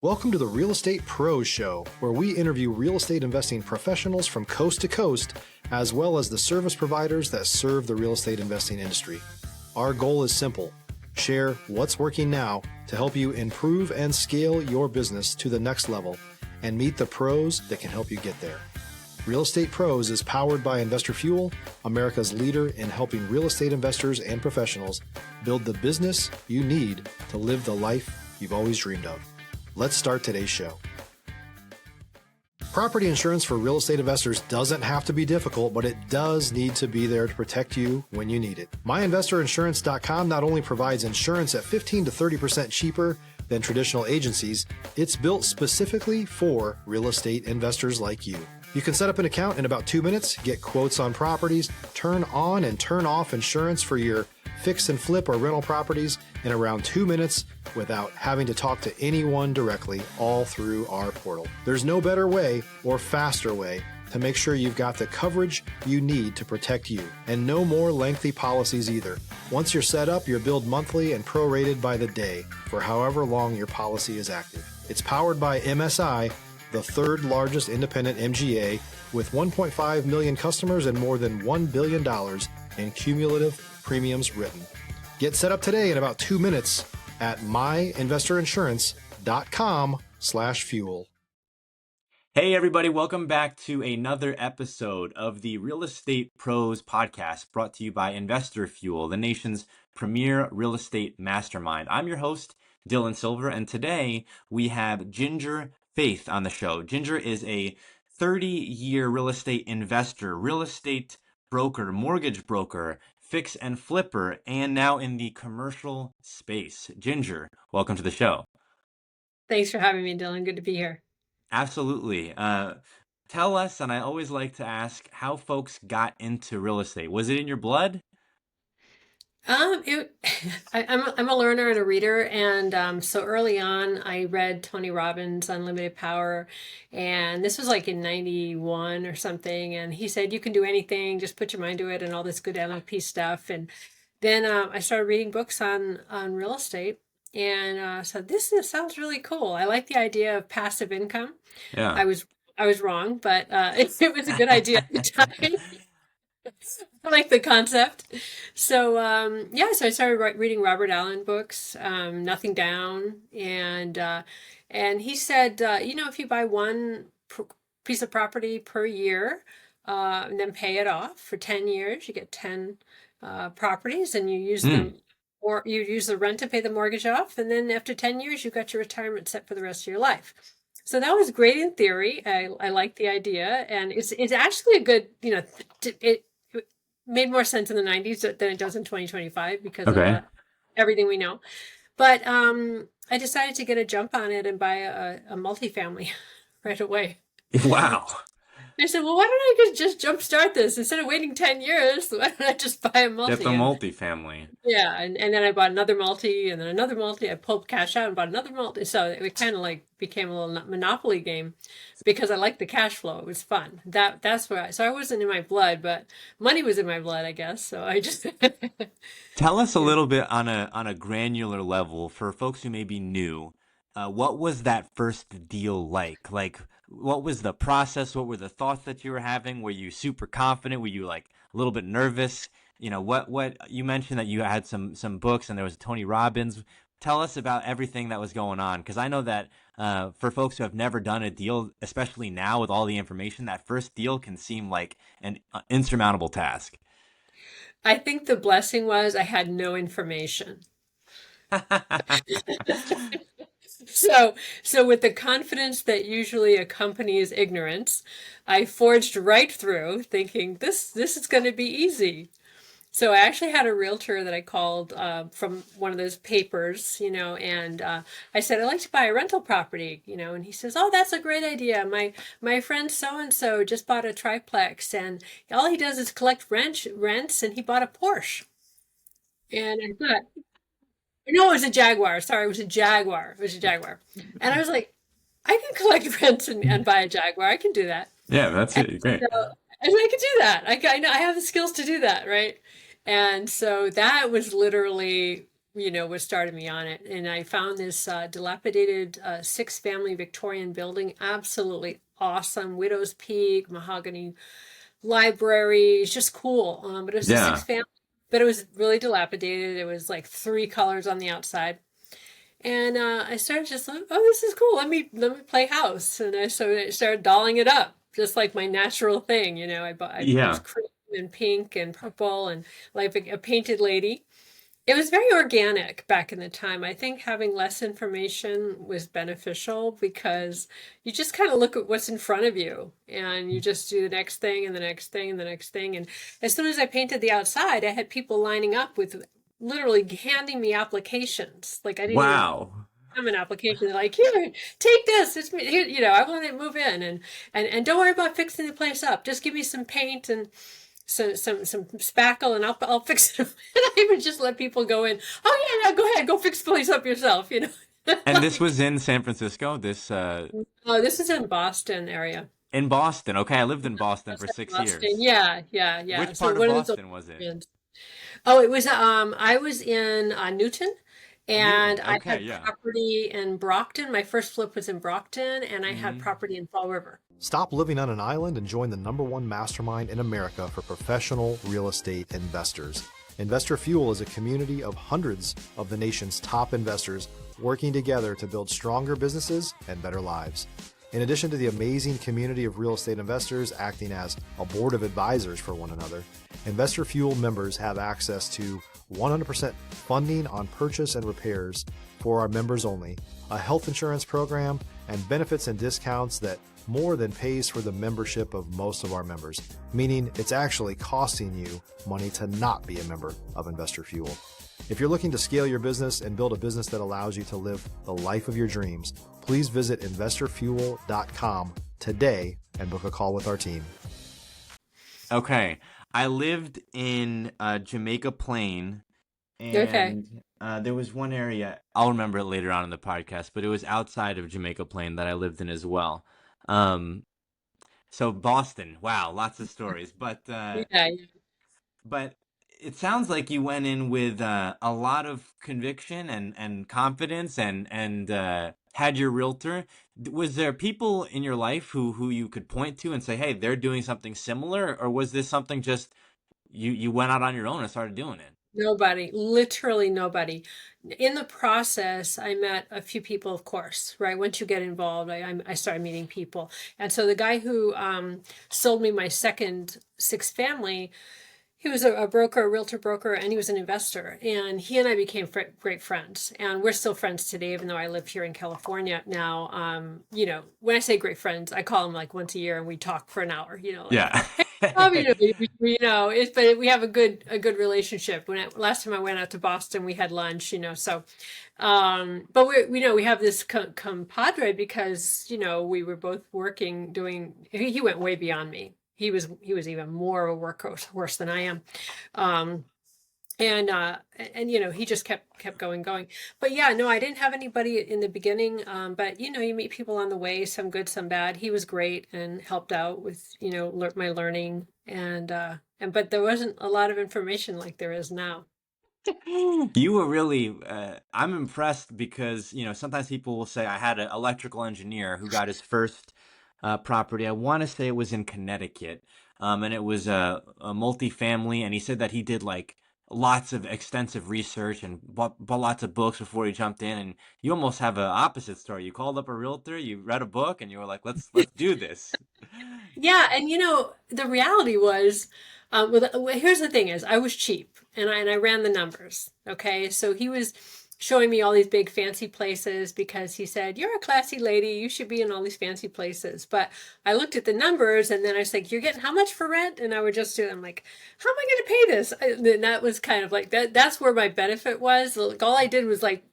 Welcome to the Real Estate Pros Show, where we interview real estate investing professionals from coast to coast, as well as the service providers that serve the real estate investing industry. Our goal is simple: share what's working now to help you improve and scale your business to the next level and meet the pros that can help you get there. Real Estate Pros is powered by Investor Fuel, America's leader in helping real estate investors and professionals build the business you need to live the life you've always dreamed of. Let's start today's show. Property insurance for real estate investors doesn't have to be difficult, but it does need to be there to protect you when you need it. MyInvestorInsurance.com not only provides insurance at 15 to 30% cheaper than traditional agencies, it's built specifically for real estate investors like you. You can set up an account in about 2 minutes, get quotes on properties, turn on and turn off insurance for your fix and flip or rental properties in around 2 minutes without having to talk to anyone directly, all through our portal. There's no better way or faster way to make sure you've got the coverage you need to protect you, and no more lengthy policies either. Once you're set up, you're billed monthly and prorated by the day for however long your policy is active. It's powered by MSI, the third largest independent MGA, with 1.5 million customers and more than $1 billion in cumulative premiums written. Get set up today in about 2 minutes at myinvestorinsurance.com/fuel. Hey everybody, welcome back to another episode of the Real Estate Pros podcast, brought to you by Investor Fuel, the nation's premier real estate mastermind. I'm your host, Dylan Silver, and today we have Ginger Faith on the show. Ginger is a 30-year real estate investor, real estate broker, mortgage broker, fix and flipper, and now in the commercial space. Ginger, welcome to the show. Thanks for having me, Dylan. Good to be here. Absolutely. Tell us, and I always like to ask, how folks got into real estate. Was it in your blood? I'm a learner and a reader, and so early on, I read Tony Robbins' Unlimited Power, and this was like in '91 or something. And he said, "You can do anything, just put your mind to it," and all this good NLP stuff. And then I started reading books on real estate, and so this sounds really cool. I like the idea of passive income. Yeah. I was wrong, but it was a good idea at the time. I like the concept. So so I started reading Robert Allen books, Nothing Down, and he said, if you buy one piece of property per year, and then pay it off for 10 years, you get 10 properties, and you use them, or you use the rent to pay the mortgage off, and then after 10 years, you've got your retirement set for the rest of your life. So that was great in theory. I like the idea, and it's actually a good, it made more sense in the 90s than it does in 2025 because of everything we know. But I decided to get a jump on it and buy a multifamily right away. Wow. I said, well, why don't I just jumpstart this? Instead of waiting 10 years, why don't I just buy a multi? Get the multifamily. Yeah, and then I bought another multi, and then another multi. I pulled cash out and bought another multi. So it kind of like became a little Monopoly game because I liked the cash flow. It was fun. That's where so I wasn't in my blood, but money was in my blood, I guess. So I just Tell us a little bit on a granular level for folks who may be new. What was that first deal like? Like, what was the process? What were the thoughts that you were having? Were you super confident? Were you like a little bit nervous? What you mentioned that you had some books and there was Tony Robbins. Tell us about everything that was going on, because I know that for folks who have never done a deal, especially now with all the information, that first deal can seem like an insurmountable task. I think the blessing was I had no information. So with the confidence that usually accompanies ignorance, I forged right through thinking this is going to be easy. So I actually had a realtor that I called from one of those papers, and I said, I'd like to buy a rental property, and he says, oh, that's a great idea. My friend so-and-so just bought a triplex, and all he does is collect rents, and he bought a Porsche. And I thought, no, it was a Jaguar. Sorry, it was a Jaguar. And I was like, I can collect rents and buy a Jaguar. I can do that. Yeah, that's it. Great. So I can do that. I know I have the skills to do that, right? And so that was literally what started me on it. And I found this dilapidated 6-family Victorian building, absolutely awesome, Widow's Peak, mahogany library. It's just cool. But it was a Yeah. 6-family, but it was really dilapidated. It was like 3 colors on the outside. And I started just like, oh, this is cool. Let me play house. And I started dolling it up, just like my natural thing. It was Yeah. cream and pink and purple and like a painted lady. It was very organic back in the time. I think having less information was beneficial because you just kind of look at what's in front of you and you just do the next thing and the next thing and the next thing. And as soon as I painted the outside, I had people lining up with literally handing me applications. Like I didn't even Wow. have an application. They're like, here, take this. It's me. Here, I want to move in and don't worry about fixing the place up. Just give me some paint and some spackle and I'll fix it. And I would just let people go in. Oh yeah, no, go ahead, go fix the place up yourself. And this was in San Francisco, this Oh, this is in Boston area. in Boston. Okay, I lived in Boston for 6 Boston, years. yeah, yeah, yeah. Which So part of one of the Boston was it? Oh, it was I was in Newton, and Newton. I Okay, had yeah. property in Brockton. My first flip was in Brockton, and I had Hmm. property in Fall River. Stop living on an island and join the #1 mastermind in America for professional real estate investors. Investor Fuel is a community of hundreds of the nation's top investors working together to build stronger businesses and better lives. In addition to the amazing community of real estate investors acting as a board of advisors for one another, Investor Fuel members have access to 100% funding on purchase and repairs for our members only, a health insurance program, and benefits and discounts that more than pays for the membership of most of our members, meaning it's actually costing you money to not be a member of Investor Fuel. If you're looking to scale your business and build a business that allows you to live the life of your dreams, please visit investorfuel.com today and book a call with our team. Okay. I lived in Jamaica Plain, Okay. and there was one area, I'll remember it later on in the podcast, but it was outside of Jamaica Plain that I lived in as well. Um, so Boston, wow, lots of stories. Yeah, yeah. But it sounds like you went in with a lot of conviction and confidence and had your realtor. Was there people in your life who you could point to and say, hey, they're doing something similar? Or was this something just you went out on your own and started doing it? Nobody, literally nobody. In the process, I met a few people, of course, right? Once you get involved, I started meeting people. And so the guy who sold me my second 6-family, he was a broker, a realtor broker, and he was an investor. And he and I became great friends. And we're still friends today, even though I live here in California now. When I say great friends, I call him like once a year and we talk for an hour, like, Yeah. but we have a good relationship. Last time I went out to Boston, we had lunch, so, but we have this compadre because, we were both working, he went way beyond me. He was even more of a workhorse than I am. And he just kept going. But yeah, no, I didn't have anybody in the beginning. But you meet people on the way, some good, some bad. He was great and helped out with, my learning but there wasn't a lot of information like there is now. You were really, I'm impressed because, sometimes people will say I had an electrical engineer who got his first property. I want to say it was in Connecticut, and it was a multifamily, and he said that he did like lots of extensive research and bought lots of books before he jumped in. And you almost have an opposite story. You called up a realtor, you read a book, and you were like, let's do this. Yeah, and the reality was, here's the thing: is I was cheap, and I ran the numbers. Okay, so he was showing me all these big fancy places because he said, "You're a classy lady; you should be in all these fancy places." But I looked at the numbers, and then I was like, "You're getting how much for rent?" And I would just do. I'm like, "How am I going to pay this?" And that was kind of like that. That's where my benefit was. Like all I did was like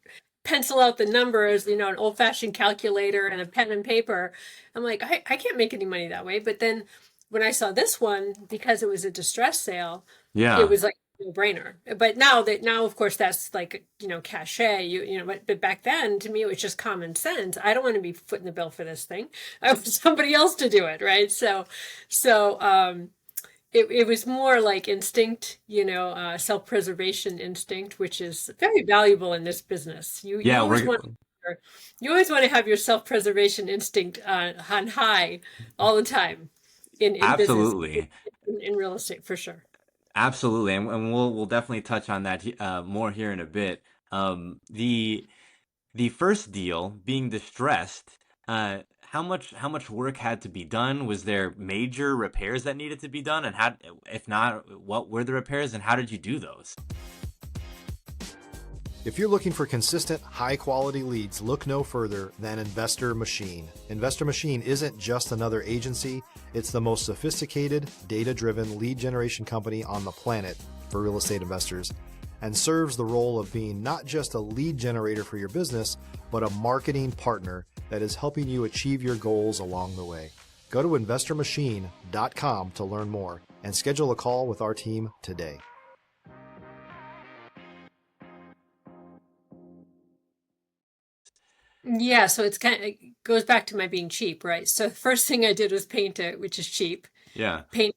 pencil out the numbers, an old-fashioned calculator and a pen and paper. I'm like, I can't make any money that way. But then when I saw this one, because it was a distress sale, it Yeah. was like a no-brainer. But now of course that's like, cachet, but back then to me it was just common sense. I don't want to be footing the bill for this thing. I want somebody else to do it, right? So it was more like instinct, self-preservation instinct, which is very valuable in this business. You Yeah, always we're want you always want to have your self-preservation instinct on high all the time in business, absolutely. in real estate for sure. Absolutely, and we'll definitely touch on that more here in a bit. The first deal being distressed, how much work had to be done? Was there major repairs that needed to be done, and how, if not, what were the repairs, and how did you do those? If you're looking for consistent, high-quality leads, look no further than Investor Machine. Investor Machine isn't just another agency, it's the most sophisticated, data-driven lead generation company on the planet for real estate investors, and serves the role of being not just a lead generator for your business, but a marketing partner that is helping you achieve your goals along the way. Go to investormachine.com to learn more and schedule a call with our team today. Yeah, so it goes back to my being cheap, right? So the first thing I did was paint it, which is cheap. Yeah, Paint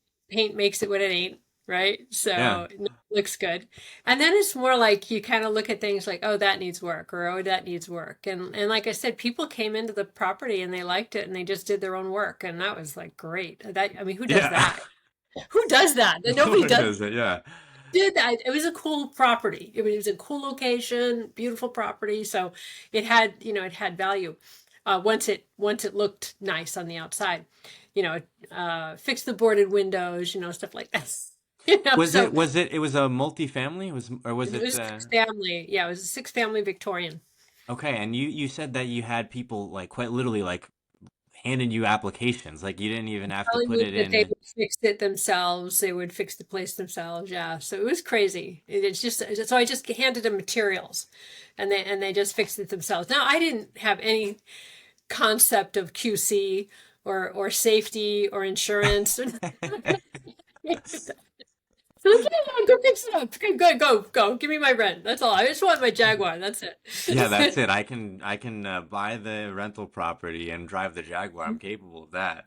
makes it what it ain't, right? yeah, So it looks good. And then it's more like you kind of look at things like, oh, that needs work, or oh, that needs work. And like I said, people came into the property and they liked it and they just did their own work. And that was like great. I mean, who does yeah. that? Who does that? Nobody What does is it? Yeah, did that. It was a cool property. It was a cool location, beautiful property. So it had value. Once it looked nice on the outside, fixed the boarded windows, stuff like that. was So it was a multifamily, was it it? was six family. Yeah, it was a six family Victorian. Okay, and you said that you had people like quite literally like handing you applications, like you didn't even have to Telling put me it that they in. would fix it themselves. They would fix the place themselves. Yeah. So it was crazy. It's just so I just handed them materials and they just fixed it themselves. Now I didn't have any concept of QC or safety or insurance. So like, yeah, go fix it up. Okay, go. Give me my rent. That's all. I just want my Jaguar. That's Yeah, that's it. it. I can buy the rental property and drive the Jaguar. I'm capable of that.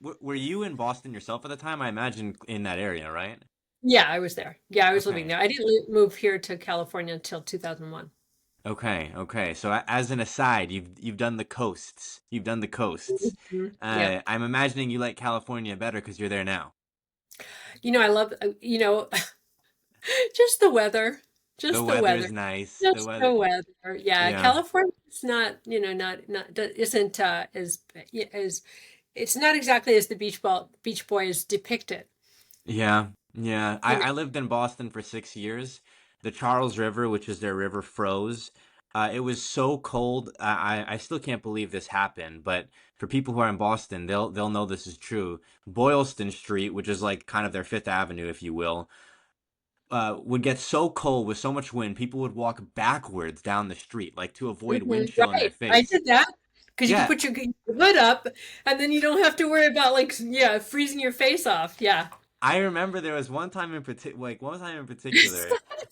Were you in Boston yourself at the time? I imagine in that area, right? Yeah, I was there. Yeah, I was living Okay. there. I didn't move here to California until 2001. Okay, okay. So as an aside, you've done the coasts. You've done the coasts. Mhm. Yeah. I'm imagining you like California better because you're there now. I love, just the weather. The Just the weather weather. is nice. The Just weather, the weather. Yeah, yeah, California is not, isn't as it's not exactly as the Beach Boys depict it. yeah, yeah. I You know, I lived in Boston for 6 years. The Charles River, which is their river, froze. It was so cold. I still can't believe this happened, but for people who are in Boston, they'll know this is true. Boylston Street, which is like kind of their Fifth Avenue, if you will, would get so cold with so much wind, people would walk backwards down the street, like to avoid wind chill in their right. I face. did that because you can Yeah, put your hood up and then you don't have to worry about like, yeah, freezing your face off. Yeah. I remember there was one time in particular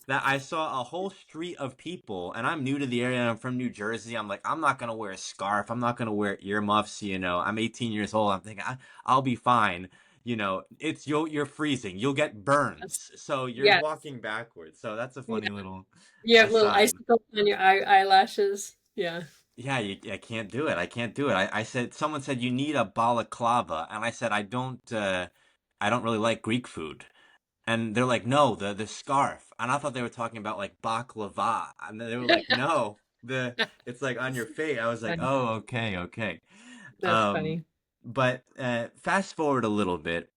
that I saw a whole street of people, and I'm new to the area. And I'm from New Jersey. I'm like, I'm not gonna wear a scarf. I'm not gonna wear earmuffs. I'm 18 years old. I'm thinking I'll be fine. You're freezing. You'll get burns. So you're Yes. walking backwards. So that's a funny Yeah. little You have little aside. icicles on your eyelashes. Yeah. Yeah, I can't do it. I can't do it. I said someone said you need a balaclava, and I said I don't really like Greek food. And they're like, no, the scarf. And I thought they were talking about like baklava. And they were like, no, the it's like on your face. I was like, Funny. oh, okay, okay. That's Um, funny. but fast forward a little bit.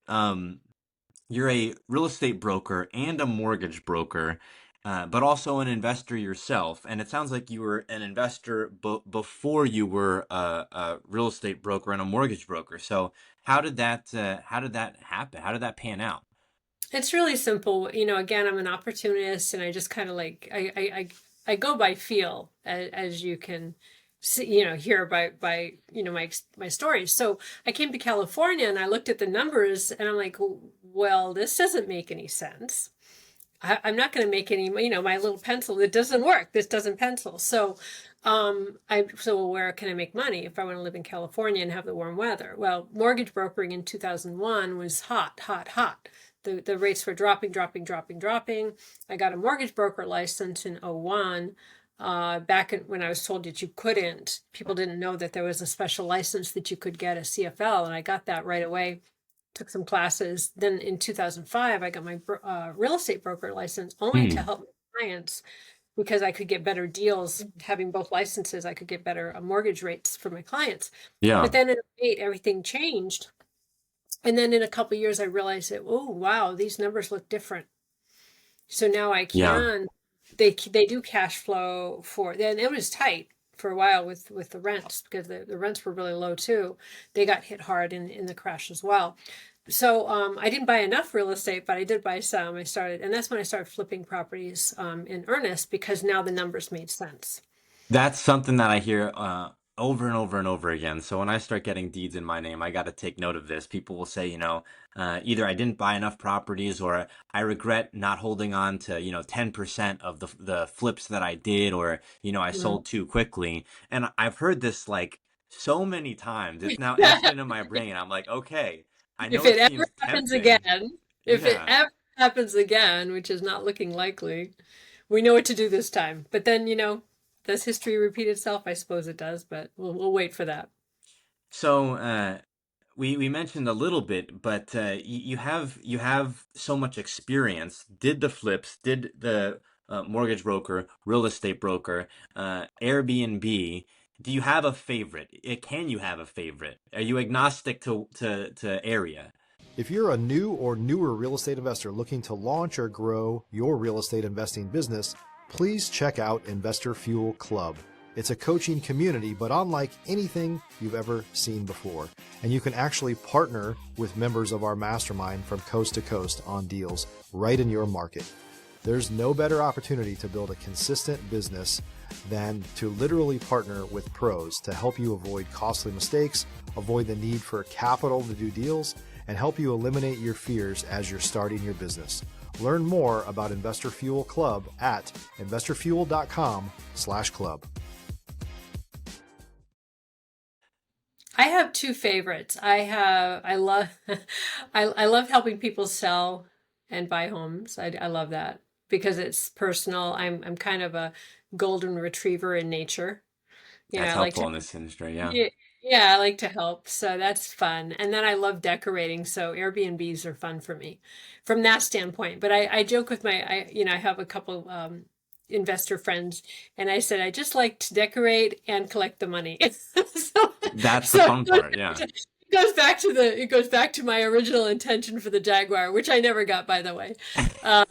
You're a real estate broker and a mortgage broker, but also an investor yourself. And it sounds like you were an investor before you were a real estate broker and a mortgage broker. So how did that happen? How did that pan out? It's really simple. Again, I'm an opportunist and I just kind of like I go by feel as you can see, hear by my stories. So I came to California and I looked at the numbers and I'm like, well, this doesn't make any sense. I'm not going to make any, my little pencil, it doesn't work. This doesn't pencil. So, so where can I make money if I want to live in California and have the warm weather? Well, mortgage brokering in 2001 was hot, hot, hot. The rates were dropping, dropping, dropping, dropping. I got a mortgage broker license in '01. When I was told that you couldn't, people didn't know that there was a special license that you could get, a CFL, and I got that right away. Took some classes. Then in 2005, I got my real estate broker license only to Hmm. help my clients because I could get better deals. Having both licenses, I could get better mortgage rates for my clients. Yeah. But then in '08, everything changed. And then in a couple of years, I realized that, oh, wow, these numbers look different. So now Yeah. they do cash flow for, then it was tight for a while with the rents because the rents were really low too. They got hit hard in the crash as well. So I didn't buy enough real estate, but I did buy some. And that's when I started flipping properties in earnest because now the numbers made sense. That's something that I hear over and over and over again. So when I start getting deeds in my name, I got to take note of this. People will say, either I didn't buy enough properties or I regret not holding on to, 10% of the flips that I did, or, I Mhm. sold too quickly. And I've heard this like so many times. It's now etched into my brain. I'm like, okay, I If know it it ever seems happens tempting. again, if it Yeah. ever happens again, which is not looking likely, we know what to do this time. But then, does history repeat itself? I suppose it does, but we'll wait for that. So, we mentioned a little bit, but you have so much experience. Did the flips? Did the mortgage broker, real estate broker, Airbnb? Do you have a favorite? Can you have a favorite? Are you agnostic to area? If you're a new or newer real estate investor looking to launch or grow your real estate investing business, please check out Investor Fuel Club. It's a coaching community, but unlike anything you've ever seen before. And you can actually partner with members of our mastermind from coast to coast on deals right in your market. There's no better opportunity to build a consistent business than to literally partner with pros to help you avoid costly mistakes, avoid the need for capital to do deals, and help you eliminate your fears as you're starting your business. Learn more about Investor Fuel Club at investorfuel.com/club. I have two favorites. I love, I love helping people sell and buy homes. I love that because it's personal. I'm kind of a golden retriever in nature. That's I like helpful to, in this industry, yeah. yeah, yeah, I like to help. So that's fun. And then I love decorating. So Airbnbs are fun for me from that standpoint. But I joke with I have a couple investor friends and I said, I just like to decorate and collect the money. so, That's the so fun part, yeah. it goes back to my original intention for the Jaguar, which I never got, by the way. I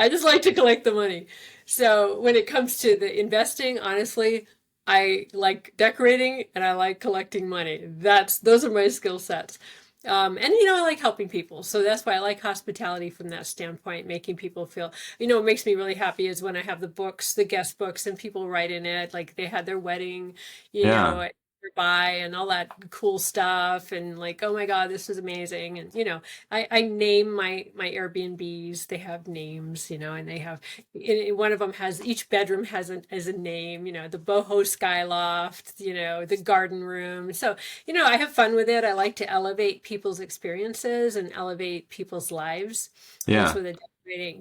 just like to collect the money. So when it comes to the investing, honestly, I like decorating and I like collecting money. Those are my skill sets. And I like helping people. So that's why I like hospitality from that standpoint, making people feel, what makes me really happy is when I have the books, the guest books, and people write in it, like they had their wedding, Yeah. by and all that cool stuff and like, oh my God, this is amazing. And I name my Airbnbs. They have names, and they have one of them has each bedroom has a name, the boho skyloft, the garden room. So, I have fun with it. I like to elevate people's experiences and elevate people's lives. And that's Yeah. where the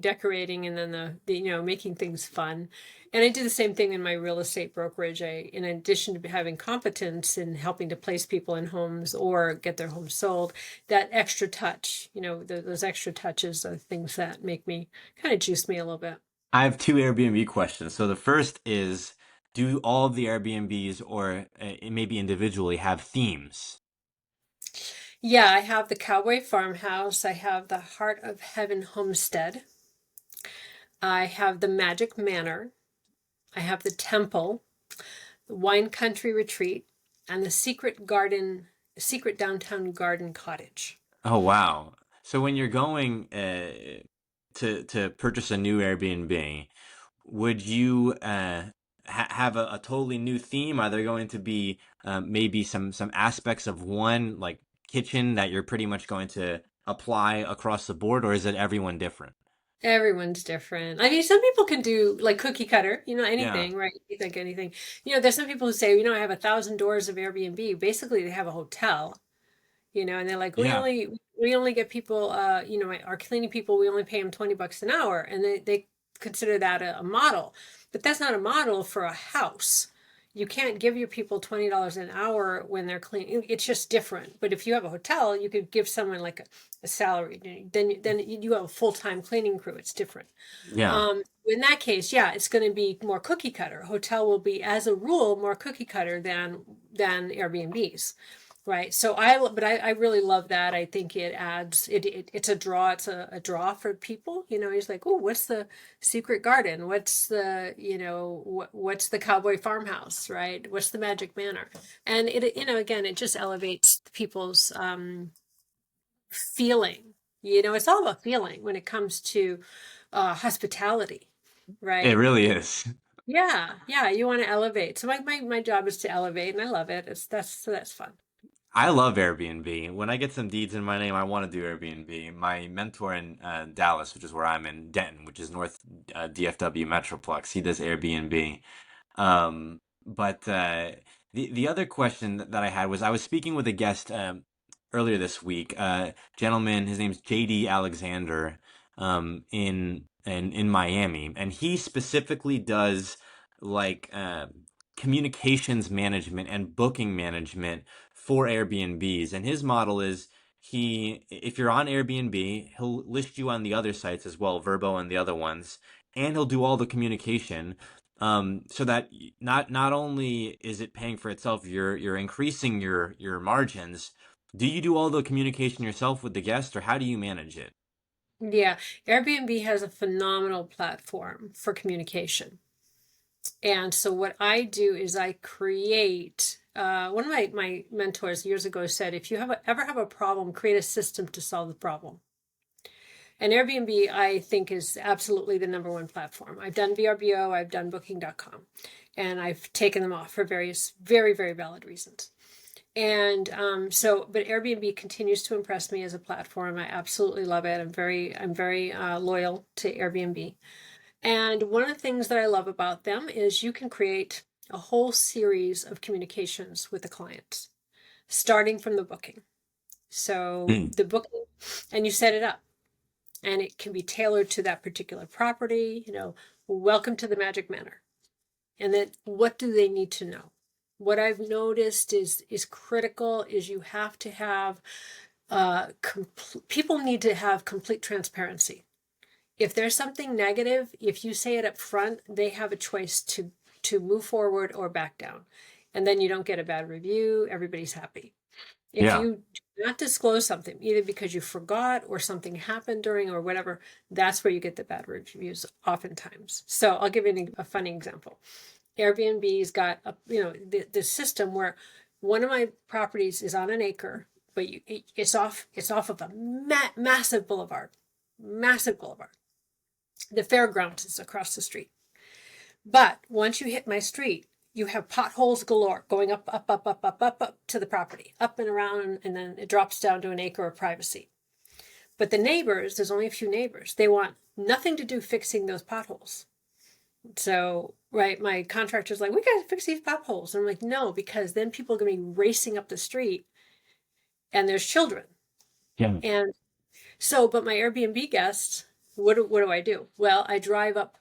decorating and then the making things fun. And I do the same thing in my real estate brokerage. In addition to having competence in helping to place people in homes or get their homes sold, that extra touch, those extra touches are things that make me kind of juice me a little bit. I have two Airbnb questions. So the first is, do all of the Airbnbs or maybe individually have themes? Yeah, I have the Cowboy Farmhouse. I have the Heart of Heaven Homestead. I have the Magic Manor. I have the Temple, the Wine Country Retreat, and the Secret Downtown Garden Cottage. Oh, wow. So when you're going to purchase a new Airbnb, would you have a totally new theme? Are there going to be maybe some aspects of one like kitchen that you're pretty much going to apply across the board, or is it everyone different? Everyone's different. I mean, some people can do like cookie cutter, Yeah. anything, right? You think anything. There's some people who say, I have 1,000 doors of Airbnb. Basically, they have a hotel, and they're like, we Yeah. only get people, our cleaning people, we only pay them $20 an hour, and they consider that a model, but that's not a model for a house. You can't give your people $20 an hour when they're cleaning. It's just different. But if you have a hotel, you could give someone like a salary. Then you have a full-time cleaning crew. It's different. Yeah. In that case, yeah, it's going to be more cookie cutter. Hotel will be, as a rule, more cookie cutter than Airbnbs, right? So I really love that. I think it adds it's a draw. It's a draw for people. He's like, oh, what's the secret garden? What's the what's the cowboy farmhouse, right? What's the magic manor? And it again, it just elevates people's feeling. It's all about feeling when it comes to hospitality, It right? really is. Yeah, yeah, you want to elevate. So my job is to elevate, and I love it. That's fun. I love Airbnb. When I get some deeds in my name, I want to do Airbnb. My mentor in Dallas, which is where I'm in Denton, which is North DFW Metroplex, he does Airbnb. But the other question that I had was I was speaking with a guest earlier this week, gentleman, his name's JD Alexander, in Miami, and he specifically does like communications management and booking management for Airbnbs. And his model is if you're on Airbnb, he'll list you on the other sites as well, Verbo and the other ones, and he'll do all the communication. So that not only is it paying for itself, you're increasing your margins. Do you do all the communication yourself with the guest, or how do you manage it? Yeah, Airbnb has a phenomenal platform for communication. And so what I do is I create one of my mentors years ago said, if you ever have a problem, create a system to solve the problem. And Airbnb, I think, is absolutely the number one platform. I've done VRBO, I've done Booking.com, and I've taken them off for various very, very valid reasons. And but Airbnb continues to impress me as a platform. I absolutely love it. I'm very loyal to Airbnb. And one of the things that I love about them is you can create a whole series of communications with the clients, starting from the booking. So Hmm. the booking, and you set it up, and it can be tailored to that particular property. Welcome to the Magic Manor. And then what do they need to know? What I've noticed is critical is you have to have people need to have complete transparency. If there's something negative, if you say it up front, they have a choice to move forward or back down. And then you don't get a bad review, everybody's happy. If Yeah. you do not disclose something, either because you forgot or something happened during or whatever, that's where you get the bad reviews oftentimes. So I'll give you a funny example. Airbnb's got the system where one of my properties is on an acre, but it's off of a massive boulevard, massive boulevard. The fairgrounds is across the street. But once you hit my street, you have potholes galore going up, up, up, up, up, up, up to the property, up and around, and then it drops down to an acre of privacy. But the neighbors, there's only a few neighbors, they want nothing to do fixing those potholes. So, right, my contractor's like, we got to fix these potholes. And I'm like, no, because then people are going to be racing up the street and there's children. Yeah. And so, but my Airbnb guests, what do I do? Well, I drive up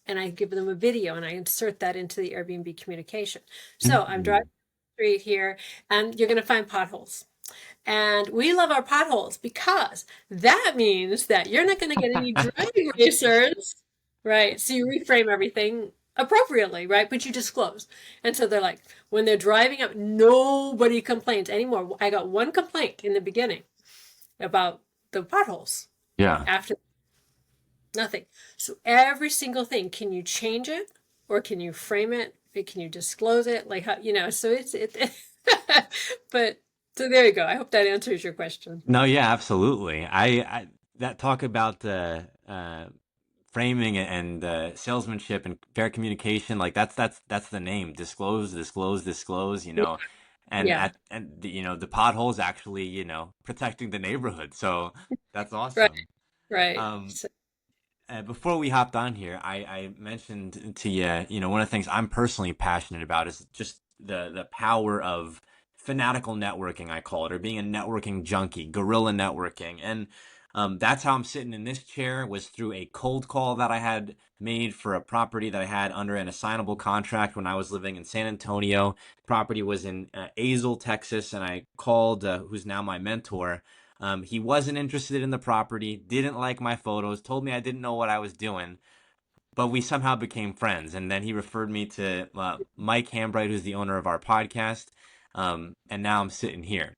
and I give them a video and I insert that into the Airbnb communication. So I'm driving the street here and you're going to find potholes. And we love our potholes because that means that you're not going to get any driving racers, right? So you reframe everything appropriately, right? But you disclose. And so they're like, when they're driving up, nobody complains anymore. I got one complaint in the beginning about the potholes. Yeah. After nothing. So every single thing, can you change it or can you frame it? Can you disclose it? Like how, so but so there you go. I hope that answers your question. No, yeah, absolutely. I that talk about the framing and salesmanship and fair communication, like that's the name. Disclose, disclose, disclose. and Yeah. the potholes actually, protecting the neighborhood. So that's Right. awesome. Right. Um, Before we hopped on here, I mentioned to you, one of the things I'm personally passionate about is just the power of fanatical networking, I call it, or being a networking junkie, guerrilla networking. And that's how I'm sitting in this chair, was through a cold call that I had made for a property that I had under an assignable contract when I was living in San Antonio. Property was in Azle, Texas, and I called who's now my mentor. He wasn't interested in the property, didn't like my photos, told me I didn't know what I was doing, but we somehow became friends. And then he referred me to Mike Hambright, who's the owner of our podcast. And now I'm sitting here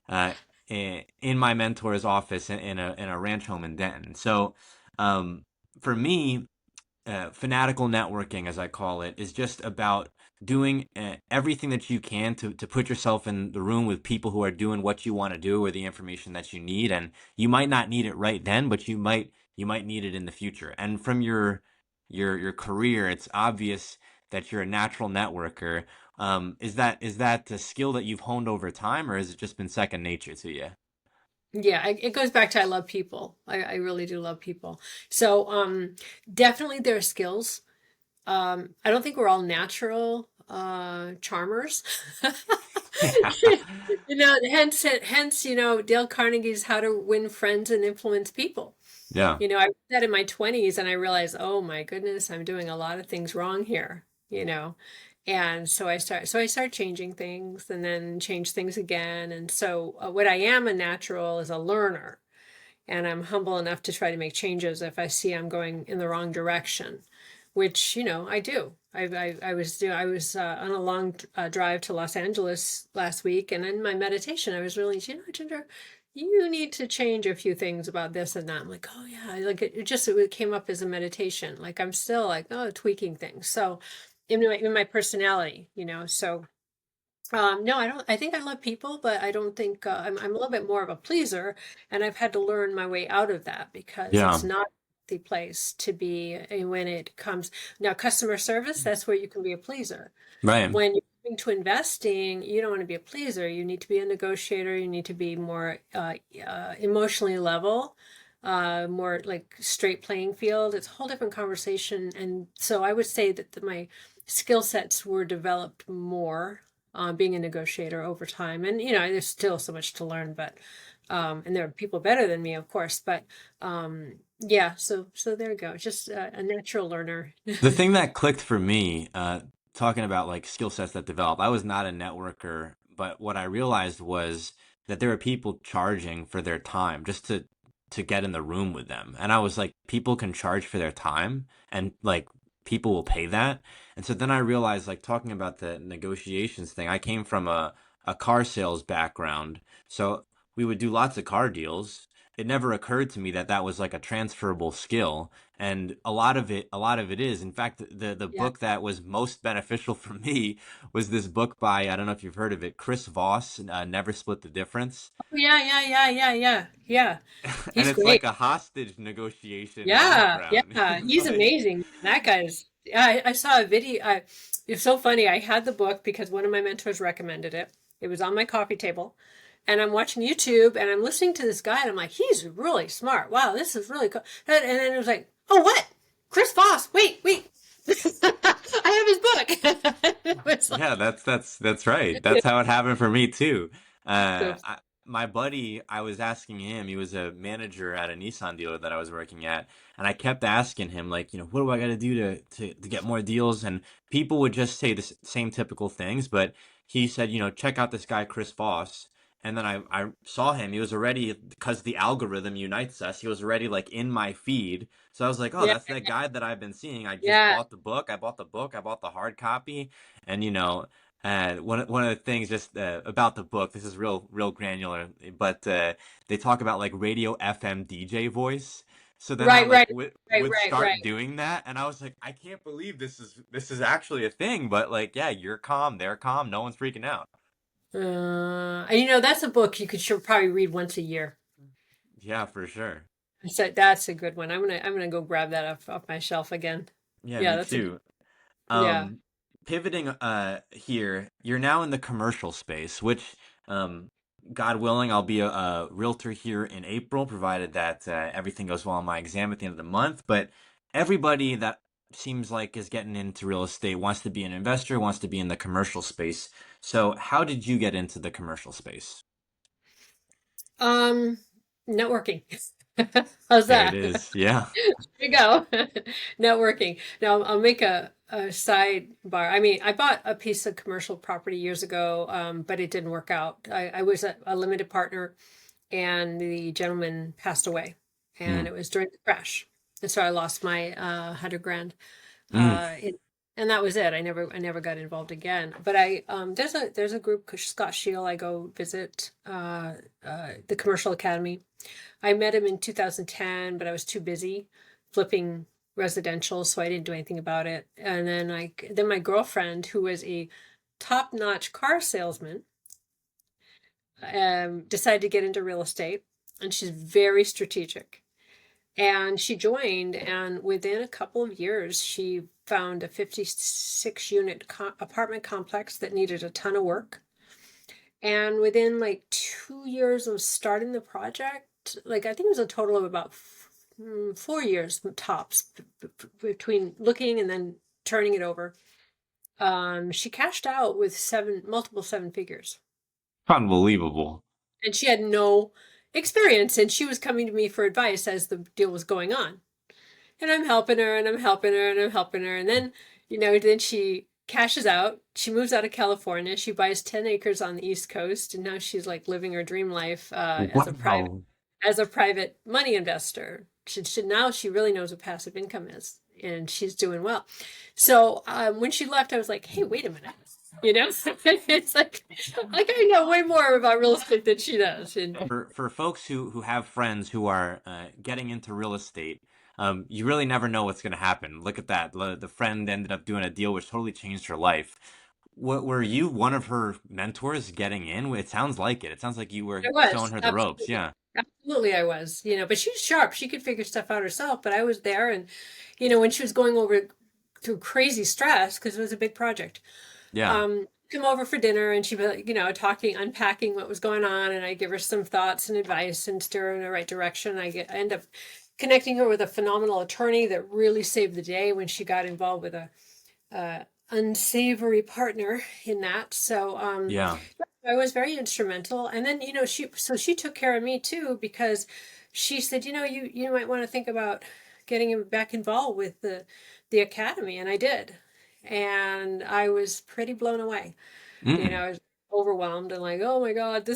uh, in my mentor's office in a ranch home in Denton. So um, for me, fanatical networking, as I call it, is just about doing everything that you can to put yourself in the room with people who are doing what you want to do or the information that you need. And you might not need it right then, but you might need it in the future. And from your career, it's obvious that you're a natural networker. Is that a skill that you've honed over time, or has it just been second nature to you? Yeah, it goes back to I love people. I really do love people. So definitely there are skills. I don't think we're all natural charmers. Yeah. Hence, Dale Carnegie's How to Win Friends and Influence People. Yeah. I read that in my 20s and I realized, oh my goodness, I'm doing a lot of things wrong here. And so I start changing things and then change things again. And so what I am a natural is a learner. And I'm humble enough to try to make changes if I see I'm going in the wrong direction, which, I do. I was on a long drive to Los Angeles last week, and in my meditation, I was really, Ginger, you need to change a few things about this and that. I'm like, oh yeah, like it came up as a meditation. Like I'm still like, oh, tweaking things. So in my personality, so no, I don't. I think I love people, but I don't think I'm a little bit more of a pleaser, and I've had to learn my way out of that because Yeah. it's not the place to be when it comes now customer service. That's where you can be a pleaser. Right. When you're coming to investing, you don't want to be a pleaser. You need to be a negotiator. You need to be more emotionally level, more like straight playing field. It's a whole different conversation, and so I would say that my skill sets were developed more being a negotiator over time. And there's still so much to learn, but and there are people better than me, of course. But yeah, so there you go. Just a natural learner. The thing that clicked for me, talking about like skill sets that develop, I was not a networker, but what I realized was that there are people charging for their time just to get in the room with them. And I was like, people can charge for their time and like people will pay that. And so then I realized, like, talking about the negotiations thing, I came from a car sales background. So we would do lots of car deals. It never occurred to me that that was like a transferable skill, and a lot of it is. In fact, the Yeah. book that was most beneficial for me was this book by, I don't know if you've heard of it, Chris Voss, Never Split the Difference. Oh, yeah, yeah, yeah, yeah, yeah, yeah. And He's it's great. like a hostage negotiation Yeah, background. yeah, he's Like, amazing. That guy's. Yeah, I saw a video. It's so funny. I had the book because one of my mentors recommended it. It was on my coffee table, and I'm watching YouTube and I'm listening to this guy and I'm like, he's really smart. Wow, this is really cool. And then it was like, oh, what? Chris Voss. Wait, wait. I have his book. It was like, yeah, that's right. That's how it happened for me too. so My buddy, I was asking him. He was a manager at a Nissan dealer that I was working at, and I kept asking him, like, what do I got to do to get more deals? And people would just say the same typical things, but he said, check out this guy Chris Voss. And then I saw him. He was already, because the algorithm unites us. He was already like in my feed. So I was like, oh, yeah, that's that guy that I've been seeing. I just yeah. bought the book. I bought the book. I bought the hard copy. And one of the things just about the book, this is real granular, but they talk about like radio FM DJ voice. So then I Right, like right, right, would right, start right. doing that, and I was like, I can't believe this is actually a thing. But like, yeah, you're calm, they're calm, no one's freaking out. And that's a book you could sure probably read once a year. Yeah, for sure. So that's a good one. I'm gonna go grab that off my shelf again. Yeah, Yeah, me that's a good. too. Yeah. Um, pivoting here, you're now in the commercial space, which, um, God willing, I'll be a realtor here in April, provided that everything goes well on my exam at the end of the month. But everybody that seems like is getting into real estate wants to be an investor, wants to be in the commercial space. So, how did you get into the commercial space? Um, Networking. How's There it that? is. Yeah. You go. Networking. Now I'll make a sidebar. I mean, I bought a piece of commercial property years ago, but it didn't work out. I was a limited partner, and the gentleman passed away, and Mm. it was during the crash, and so I lost my 100 grand. Mm. And that was it. I never got involved again. But there's a group, Scott Shield. I go visit the Commercial Academy. I met him in 2010, but I was too busy flipping residential, so I didn't do anything about it. And then my girlfriend, who was a top-notch car salesman, decided to get into real estate, and she's very strategic. And she joined, and within a couple of years, she found a 56-unit apartment complex that needed a ton of work. And within like 2 years of starting the project, like I think it was a total of about 4 years tops between looking and then turning it over. She cashed out with multiple seven figures, Unbelievable. and she had no experience, and she was coming to me for advice as the deal was going on. And I'm helping her, and I'm helping her, and I'm helping her. And then, then she cashes out. She moves out of California. She buys 10 acres on the East Coast, and now she's like living her dream life Wow. as a private money investor. Now she really knows what passive income is, and she's doing well. So when she left, I was like, hey, wait a minute. It's like I know way more about real estate than she does. And For folks who have friends who are getting into real estate, you really never know what's going to happen. Look at that. The friend ended up doing a deal which totally changed her life. Were you one of her mentors getting in? It sounds like it. It sounds like you were I showing was her the ropes. absolutely, Yeah. absolutely, I was. But she's sharp. She could figure stuff out herself. But I was there, and when she was going over through crazy stress because it was a big project, Yeah. come over for dinner, and she'd be like, talking, unpacking what was going on, and I give her some thoughts and advice and steer her in the right direction. I end up connecting her with a phenomenal attorney that really saved the day when she got involved with a unsavory partner in that. So Yeah. I was very instrumental. And then, she took care of me too, because she said, you might want to think about getting back involved with the academy. And I did. And I was pretty blown away. Mm. I was overwhelmed and like, oh my God,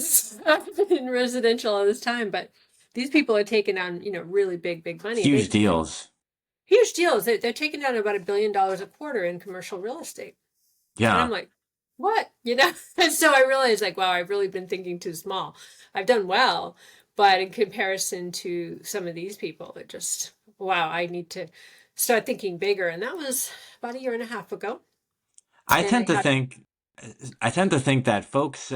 I've been in residential all this time. But these people are taking on, really big money. Huge deals. Huge deals. They're taking down about $1 billion a quarter in commercial real estate. And I'm Yeah. like, what? And so I realized, like, wow, I've really been thinking too small. I've done well, but in comparison to some of these people, it just, wow, I need to start thinking bigger. And that was about a year and a half ago. I And tend I to had, think I tend to think that folks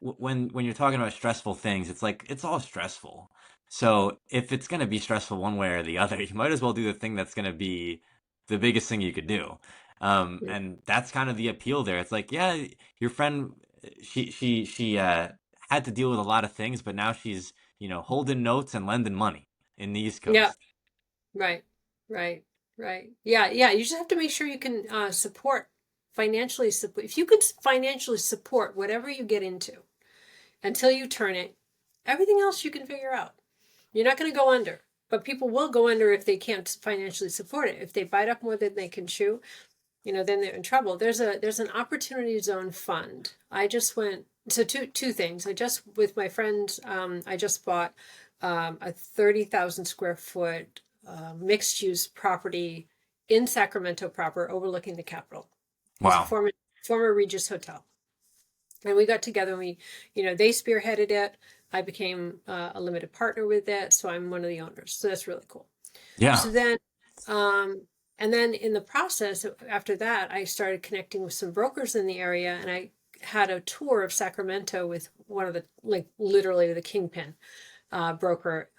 when you're talking about stressful things, it's like it's all stressful. So if it's going to be stressful one way or the other, you might as well do the thing that's going to be the biggest thing you could do. And that's kind of the appeal there. It's like, yeah, your friend, she had to deal with a lot of things, but now she's, holding notes and lending money in the East yeah, Coast. right, right, right. Yeah, yeah. You just have to make sure you can financially support. If you could financially support whatever you get into until you turn it, everything else you can figure out. You're not going to go under, but people will go under if they can't financially support it. If they bite up more than they can chew, then they're in trouble. There's an opportunity zone fund. I just went, so two things. With my friends, I just bought a 30,000 square foot mixed use property in Sacramento proper, overlooking the Capitol. It was a Wow. former Regis Hotel. And we got together, and they spearheaded it. I became a limited partner with it, so I'm one of the owners. So that's really cool. Yeah. So then, and then in the process, after that, I started connecting with some brokers in the area, and I had a tour of Sacramento with one of the, like, literally the kingpin broker,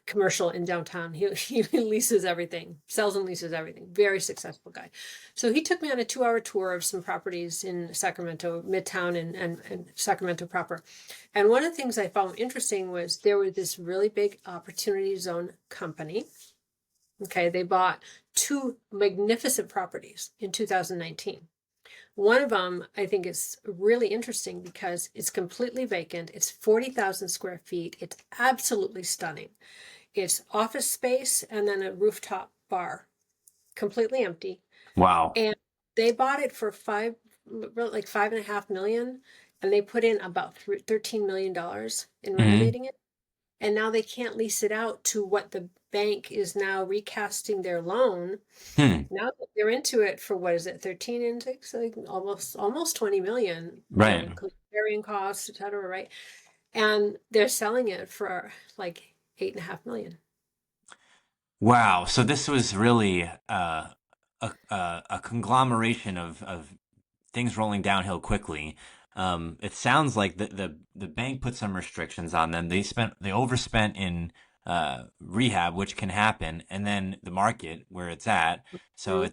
commercial in downtown. He leases everything, sells and leases everything. Very successful guy. So he took me on a 2-hour tour of some properties in Sacramento, Midtown and Sacramento proper. And one of the things I found interesting was there was this really big opportunity zone company. Okay, they bought 2 magnificent properties in 2019. One of them, I think, is really interesting because it's completely vacant. It's 40,000 square feet. It's absolutely stunning. It's office space and then a rooftop bar, completely empty. Wow. And they bought it for like $5.5 million, and they put in about $13 million in renovating it. And now they can't lease it out to what the bank is now recasting their loan. Now that they're into it for, what is it, 13 and 6, like almost 20 million, Right. including carrying costs, et cetera, right? And they're selling it for like 8.5 million. Wow. So this was really a conglomeration of things rolling downhill quickly. It sounds like the bank put some restrictions on them. They overspent in rehab, which can happen, and then the market where it's at. So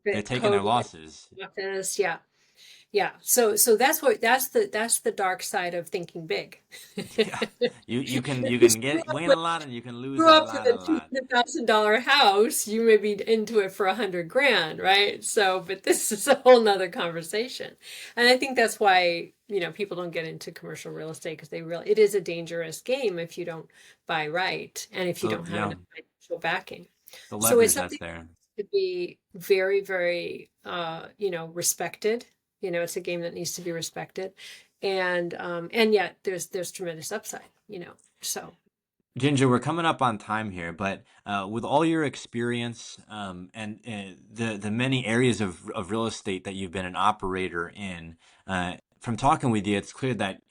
they're taking their losses. Yeah. So that's the dark side of thinking big. Yeah. You can win a lot and you can lose a Grew up with a lot. $200,000 house, you may be into it for $100,000, right? So, but this is a whole nother conversation. And I think that's why, people don't get into commercial real estate, because it is a dangerous game if you don't buy right and if you don't have enough financial backing. The So leverage it's that's something there. to be very, very, respected. It's a game that needs to be respected. And yet there's tremendous upside, so. Ginger, we're coming up on time here, but with all your experience and the many areas of real estate that you've been an operator in, from talking with you, it's clear that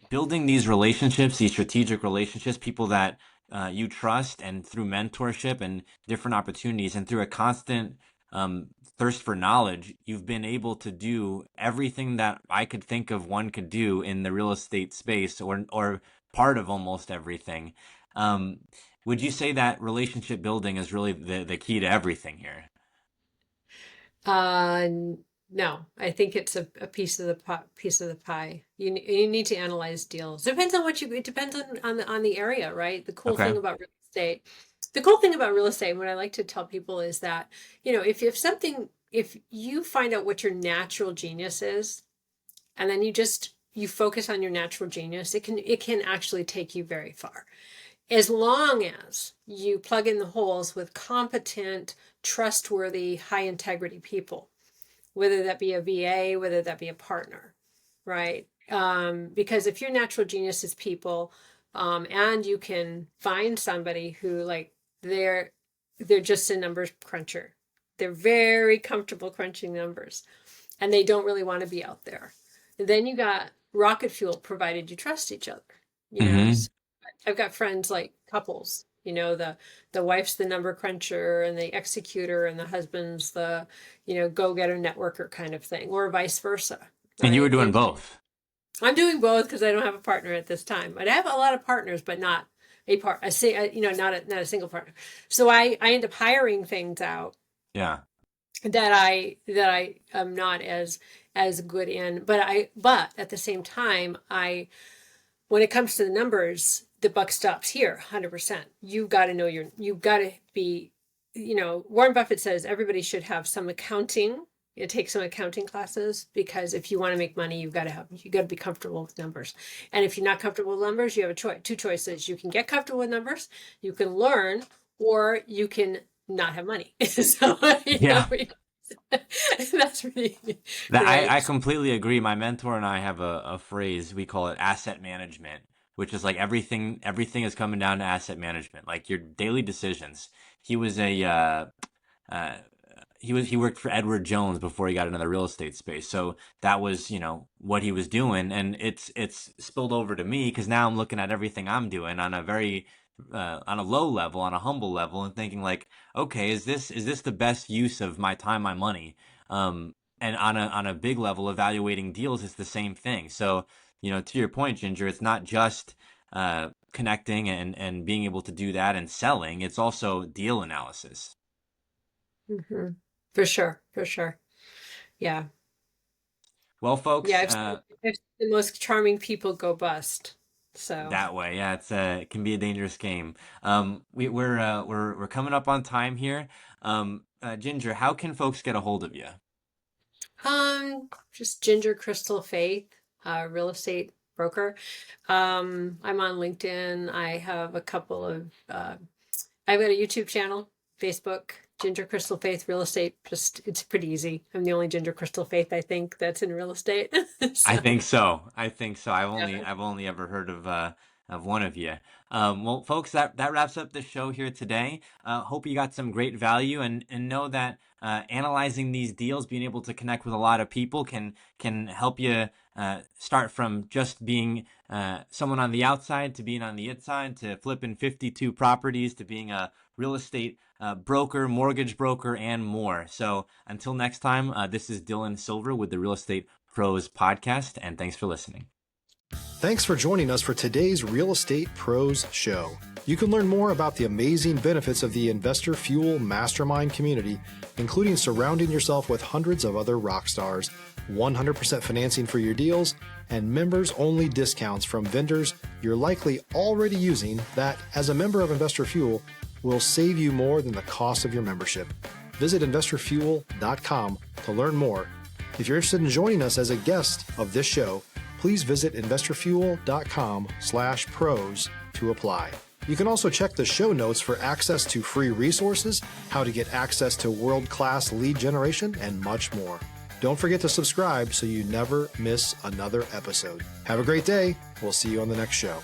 building these relationships, these strategic relationships, people that you trust, and through mentorship and different opportunities, and through a constant thirst for knowledge, you've been able to do everything that I could think of one could do in the real estate space, or part of almost everything. Would you say that relationship building is really the key to everything here? No, I think it's a piece of the pie. You need to analyze deals. It depends on the area, right? The cool thing about real estate. The cool thing about real estate, what I like to tell people is that, if you find out what your natural genius is, and then you focus on your natural genius, it can actually take you very far. As long as you plug in the holes with competent, trustworthy, high integrity people, whether that be a VA, whether that be a partner, right? Because if your natural genius is people, and you can find somebody who, like, they're just a numbers cruncher. They're very comfortable crunching numbers, and they don't really want to be out there. And then you got rocket fuel, provided you trust each other. So I've got friends, like couples. The wife's the number cruncher and the executor, and the husband's the go-getter networker kind of thing, or vice versa. Right? And you were doing both. I'm doing both because I don't have a partner at this time. But I have a lot of partners, but not not a single partner. So I end up hiring things out. Yeah. That I am not as good in, but at the same time, when it comes to the numbers, the buck stops here, 100%. You've got to be, Warren Buffett says everybody should have some accounting. You take some accounting classes, because if you want to make money, you got to be comfortable with numbers. And if you're not comfortable with numbers, you have two choices. You can get comfortable with numbers, you can learn, or you can not have money. So that's really right? I completely agree. My mentor and I have a phrase, we call it asset management, which is like everything is coming down to asset management, like your daily decisions. He was he worked for Edward Jones before he got into the real estate space. So that was, what he was doing. And it's spilled over to me, because now I'm looking at everything I'm doing on a very, on a low level, on a humble level, and thinking like, okay, is this the best use of my time, my money? And on a big level, evaluating deals is the same thing. So, to your point, Ginger, it's not just, connecting and being able to do that and selling, it's also deal analysis. Hmm. For sure. For sure. Yeah. Well, folks, Yeah. I've seen the most charming people go bust. So, that way, yeah, it can be a dangerous game. We're coming up on time here. Ginger, how can folks get a hold of you? just Ginger Crystal Faith, real estate broker. I'm on LinkedIn. I have a couple of, I've got a YouTube channel, Facebook, Ginger Crystal Faith Real Estate. Just, it's pretty easy. I'm the only Ginger Crystal Faith, I think, that's in real estate. I So, think so. I think so. yeah. I've only ever heard of one of you. Well, folks, that wraps up the show here today. Hope you got some great value, and know that analyzing these deals, being able to connect with a lot of people, can help you start from just being someone on the outside to being on the inside, to flipping 52 properties, to being a real estate broker, mortgage broker, and more. So until next time, this is Dylan Silver with the Real Estate Pros podcast, and thanks for listening. Thanks for joining us for today's Real Estate Pros Show. You can learn more about the amazing benefits of the Investor Fuel Mastermind community, including surrounding yourself with hundreds of other rock stars, 100% financing for your deals, and members-only discounts from vendors you're likely already using that, as a member of Investor Fuel, will save you more than the cost of your membership. Visit investorfuel.com to learn more. If you're interested in joining us as a guest of this show, please visit investorfuel.com/pros to apply. You can also check the show notes for access to free resources, how to get access to world-class lead generation, and much more. Don't forget to subscribe so you never miss another episode. Have a great day. We'll see you on the next show.